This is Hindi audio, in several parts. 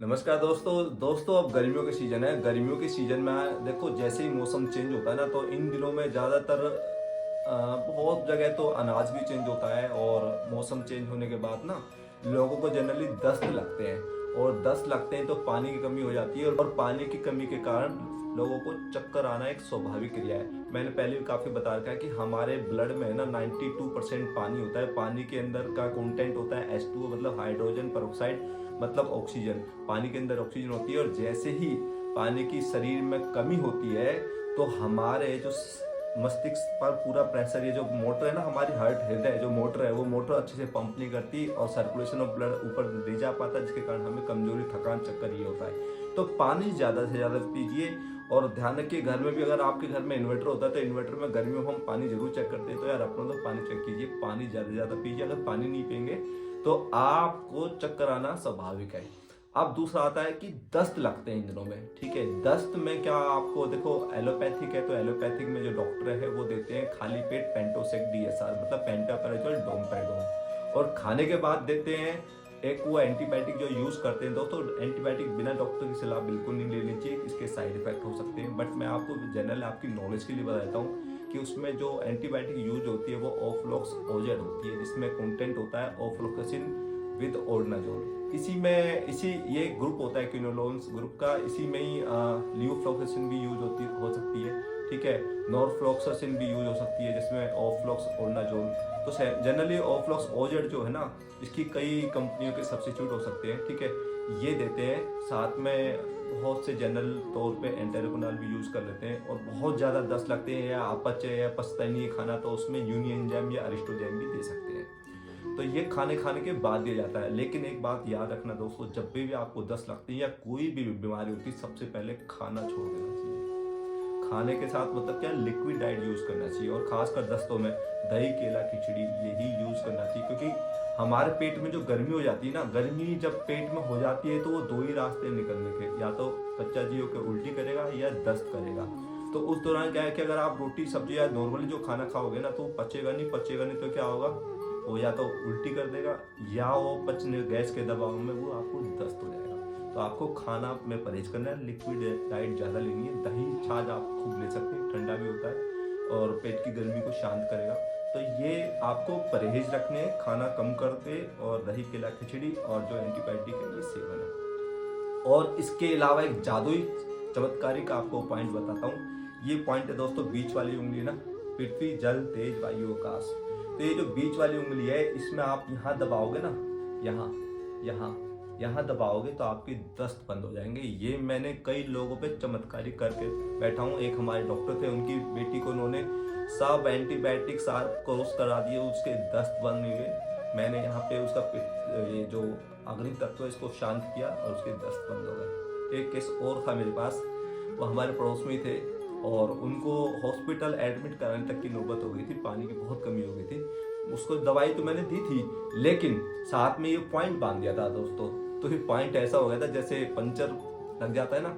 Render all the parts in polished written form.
नमस्कार दोस्तों अब गर्मियों के सीजन है। गर्मियों के सीजन में देखो जैसे ही मौसम चेंज होता है ना, तो इन दिनों में ज़्यादातर बहुत जगह तो अनाज भी चेंज होता है। और मौसम चेंज होने के बाद ना लोगों को जनरली दस्त लगते हैं, और दस्त लगते हैं तो पानी की कमी हो जाती है, और पानी की कमी के कारण लोगों को चक्कर आना एक स्वाभाविक क्रिया है। मैंने पहले भी काफ़ी बता रखा है कि हमारे ब्लड में ना 92% पानी होता है। पानी के अंदर का कंटेंट होता है H2O, मतलब हाइड्रोजन पेरोक्साइड, मतलब ऑक्सीजन। पानी के अंदर ऑक्सीजन होती है, और जैसे ही पानी की शरीर में कमी होती है तो हमारे जो मस्तिष्क पर पूरा प्रेशर, ये जो मोटर है ना, हमारी हृदय जो मोटर है, वो मोटर अच्छे से पंप नहीं करती और सर्कुलेशन ऑफ ब्लड ऊपर नहीं जा पाता, जिसके कारण हमें कमजोरी, थकान, चक्कर ये होता है। तो पानी ज़्यादा से ज़्यादा पीजिए। और ध्यान रखिए, घर में भी अगर आपके घर में इन्वर्टर होता है तो इन्वर्टर में गर्मियों में हम पानी जरूर चेक करते हैं। तो यार अपना तो पानी चेक कीजिए, पानी ज़्यादा से ज़्यादा पीजिए। अगर पानी नहीं पियेंगे तो आपको चक्कर आना स्वाभाविक है। अब दूसरा आता है कि दस्त लगते हैं इन दिनों में। ठीक है, दस्त में क्या, आपको देखो एलोपैथिक है तो एलोपैथिक में जो डॉक्टर है वो देते हैं खाली पेट पेंटोसेक DSR, मतलब पेंटापेराजोल डोमपेडोन, और खाने के बाद देते हैं एक वो एंटीबायोटिक जो यूज करते हैं दोस्तों। एंटीबायोटिक बिना डॉक्टर की सलाह बिल्कुल नहीं लेनी चाहिए, इसके साइड इफेक्ट हो सकते हैं। बट मैं आपको जनरल आपकी नॉलेज के लिए बता देता हूँ कि उसमें जो एंटीबायोटिक यूज होती है वो ऑफ्लॉक्स ओजेड होती है, जिसमें कंटेंट होता है ऑफ्लोक्सिन विद ओर्नाजोल। इसी ये ग्रुप होता है क्विनोलोन्स ग्रुप का, इसी में ही लियोफ्लॉक्सिन भी यूज हो सकती है। ठीक है, नॉरफ्लॉक्सासिन भी यूज हो सकती है, जिसमें ऑफ्लॉक्स ओर्नाजोल। तो जनरली ऑफ्लॉक्स ओजेड जो है ना, इसकी कई कंपनियों के सब्स्टिट्यूट हो सकते हैं। ठीक है, ये देते हैं। साथ में बहुत से जनरल तौर पे एंटेरोकोनाल भी यूज कर लेते हैं। और बहुत ज़्यादा दस्त लगते हैं या अपच है या पचता नहीं है खाना, तो उसमें यूनिएंजाइम या अरिस्टोजैम भी दे सकते हैं। तो ये खाने के बाद दिया जाता है। लेकिन एक बात याद रखना दोस्तों, जब भी आपको दस्त लगती है या कोई भी बीमारी होती है, सबसे पहले खाना छोड़ देना चाहिए। खाने के साथ मतलब क्या, लिक्विड डाइट यूज करना चाहिए। और खासकर दस्तों में दही, केला, खिचड़ी यही यूज करना चाहिए। क्योंकि हमारे पेट में जो गर्मी हो जाती है ना, गर्मी जब पेट में हो जाती है तो वो दो ही रास्ते निकलने के, या तो बच्चा जी होकर उल्टी करेगा या दस्त करेगा। तो उस दौरान क्या है कि अगर आप रोटी सब्जी या नॉर्मली जो खाना खाओगे ना, तो पचेगा नहीं तो क्या होगा, वो या तो उल्टी कर देगा या वो पचने गैस के दबाव में वो आपको दस्त हो जाएगा। तो आपको खाना में परहेज करना है, लिक्विड डाइट ज़्यादा लेनी है। दही, छाछ आप खूब ले सकते हैं, ठंडा भी होता है और पेट की गर्मी को शांत करेगा। तो ये आपको परहेज रखने हैं, खाना कम करते, और दही, केला, खिचड़ी और जो एंटीबायोटिक है ये सेवन है। और इसके अलावा एक जादुई चमत्कारिक आपको पॉइंट बताता हूँ। ये पॉइंट है दोस्तों, बीच वाली उंगली है ना, पृथ्वी, जल, तेज, वायु, आकाश। तो ये जो बीच वाली उंगली है, इसमें आप यहाँ दबाओगे ना, यहाँ यहाँ यहाँ दबाओगे तो आपके दस्त बंद हो जाएंगे। ये मैंने कई लोगों पे चमत्कारी करके बैठा हूँ। एक हमारे डॉक्टर थे, उनकी बेटी को उन्होंने सब एंटीबायोटिक सार कोर्स करा दिए, उसके दस्त बंद नहीं हुए। मैंने यहाँ पे उसका ये जो अग्नि तत्व है इसको शांत किया और उसके दस्त बंद हो गए। एक केस और था मेरे पास, वो हमारे पड़ोस में ही थे और उनको हॉस्पिटल एडमिट कराने तक की नौबत हो गई थी, पानी की बहुत कमी हो गई थी। उसको दवाई तो मैंने दी थी, लेकिन साथ में ये पॉइंट बांध दिया था दोस्तों। तो ये पॉइंट ऐसा हो गया था जैसे पंचर लग जाता है ना,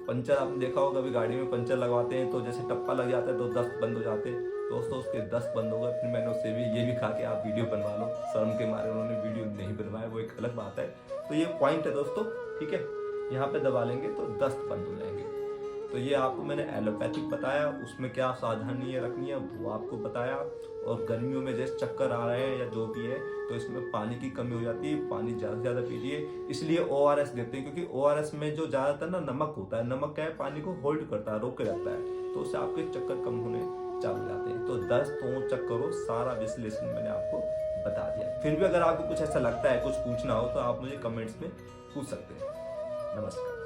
पंचर आपने देखा होगा, कभी गाड़ी में पंचर लगवाते हैं तो जैसे टप्पा लग जाता है तो दस्त बंद हो जाते हैं। दोस्तों उसके दस्त बंद हो गए। फिर मैंने उससे भी ये भी कहा कि आप वीडियो बनवा लो, शर्म के मारे उन्होंने वीडियो नहीं बनवाया, वो एक अलग बात है। तो ये पॉइंट है दोस्तों, ठीक है, यहाँ पे दबा लेंगे तो दस्त बंद हो जाएंगे। तो ये आपको मैंने एलोपैथिक बताया, उसमें क्या सावधानी रखनी है वो आपको बताया। और गर्मियों में जैसे चक्कर आ रहे हैं या जो भी है, तो इसमें पानी की कमी हो जाती है, पानी ज़्यादा से ज़्यादा पीजिए। इसलिए ORS देते हैं, क्योंकि ORS में जो ज़्यादातर ना नमक होता है, नमक क्या है, पानी को होल्ड करता है, रोक के रखता है, तो उससे आपके चक्कर कम होने चालू जाते हैं। तो दस्त हो, चक्कर हो, सारा विश्लेषण मैंने आपको बता दिया। फिर भी अगर आपको कुछ ऐसा लगता है, कुछ पूछना हो, तो आप मुझे कमेंट्स में पूछ सकते हैं। नमस्कार।